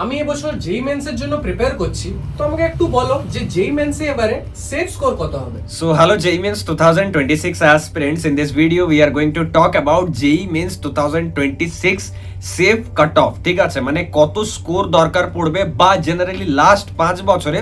আমি এবছর জেই মেন্সের জন্য প্রিপেয়ার করছি, তো আমাকে একটু বলো যে জেই মেন্সে এবারে সেফ স্কোর কত হবে? So hello JEE Mains 2026 aspirants. In this video we are going to talk about JEE Mains 2026 safe cut off. ঠিক আছে, মানে কত স্কোর দরকার পড়বে বা জেনারেলি লাস্ট 5 বছরে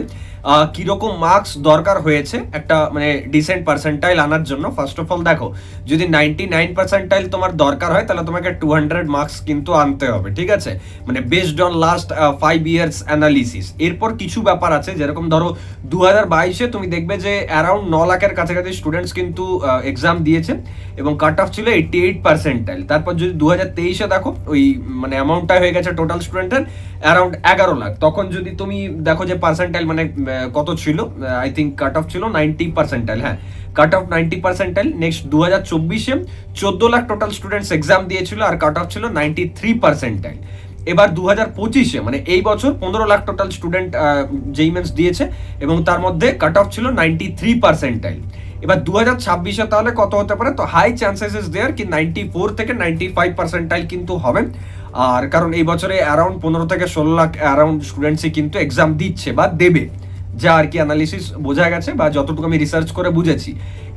কিরকম মার্কস দরকার হয়েছে একটা মানে ডিসেন্ট পার্সেন্টাইল আনার জন্য। ফার্স্ট অফ অল দেখো, যদি 99 পার্সেন্টাইল তোমার দরকার হয় তাহলে তোমাকে 200 মার্কস কিন্তু আনতে হবে। ঠিক আছে, মানে based on last 5 years analysis. এরপর কিছু ব্যাপার আছে, যেরকম ধরো 2022-এ তুমি দেখবে যে অ্যারাউন্ড 9 লাখের কাছাকাছি স্টুডেন্টস কিন্তু এক্সাম দিয়েছে এবং কাট অফ ছিল 88 পার্সেন্টাইল। তারপর যদি 2023-এ দেখো, ওই মানে অ্যামাউন্টটা হয়ে গেছে টোটাল স্টুডেন্টের অ্যারাউন্ড 11 লাখ। তখন যদি তুমি দেখো যে পার্সেন্টাইল মানে কত ছিল, আই থিঙ্ক কাট অফ ছিল 90 পার্সেন্টাইল। হ্যাঁ, কাট অফ 90 পার্সেন্টাইল। নেক্সট 2024-এ 14 লাখ টোটাল স্টুডেন্টস এক্সাম দিয়েছিল আর কাট অফ ছিল 93 পার্সেন্টাইল। এবার 2025-এ মানে এই বছর 15 lakh total student JEE mains দিয়েছে এবং তার মধ্যে কাট অফ ছিল 93 পার্সেন্টাইল। এবার 2026-এ তাহলে কত হতে পারে? তো হাই চান্সেস ইজ দেয়ার কি 94 থেকে 95 পার্সেন্টাইল কিন্তু হবে। আর কারণ এই বছরে অ্যারাউন্ড 15 থেকে 16 লাখ অ্যারাউন্ড স্টুডেন্টসই কিন্তু এক্সাম দিচ্ছে বা দেবে, যা আর কি অ্যানালিসিস বোঝা গেছে বা যতটুকু আমি রিসার্চ করে বুঝেছি।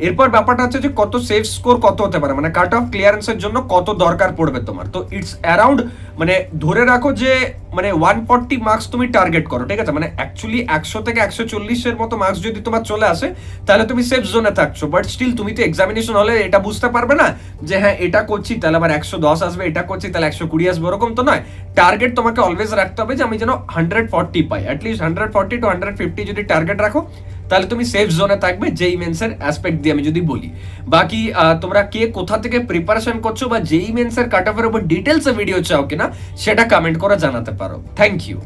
এরপর ব্যাপারটা হচ্ছে যে কত সেফ স্কোর কত হতে পারে, মানে কাট অফ ক্লিয়ারেন্সের জন্য কত দরকার পড়বে তোমার। তো ইটস অ্যারাউন্ড মানে ধরে রাখো যে মানে 140 মার্কস তুমি টার্গেট করো। ঠিক আছে, মানে অ্যাকচুয়ালি 100 থেকে 140-এর মতো মার্কস যদি তোমার চলে আসে তাহলে তুমি সেফ জোনে থাকছো। বাট স্টিল তুমি তো এক্সামিনেশন হলে এটা বুঝতে পারবে না যে হ্যাঁ এটা করছি তাহলে আবার 110 আসবে, এটা করছি তাহলে 120 আসবে, ওরকম তো নয়। টার্গেট তোমাকে অলওয়েজ রাখতে হবে যে আমি যেন 140 পাই, অ্যাটলিস্ট 140 টু 150 যদি টার্গেট রাখো তাহলে তুমি সেফ জোনে থাকবে জেইই মেন্সের অ্যাসপেক্ট দিয়ে আমি যদি বলি। বাকি তোমরা কে কোথা থেকে প্রিপারেশন করছো বা জেইই মেন্সের কাট অফের উপর ডিটেলসে ভিডিও চাও কিনা সেটা কমেন্ট করে জানাতে পারো। Thank you.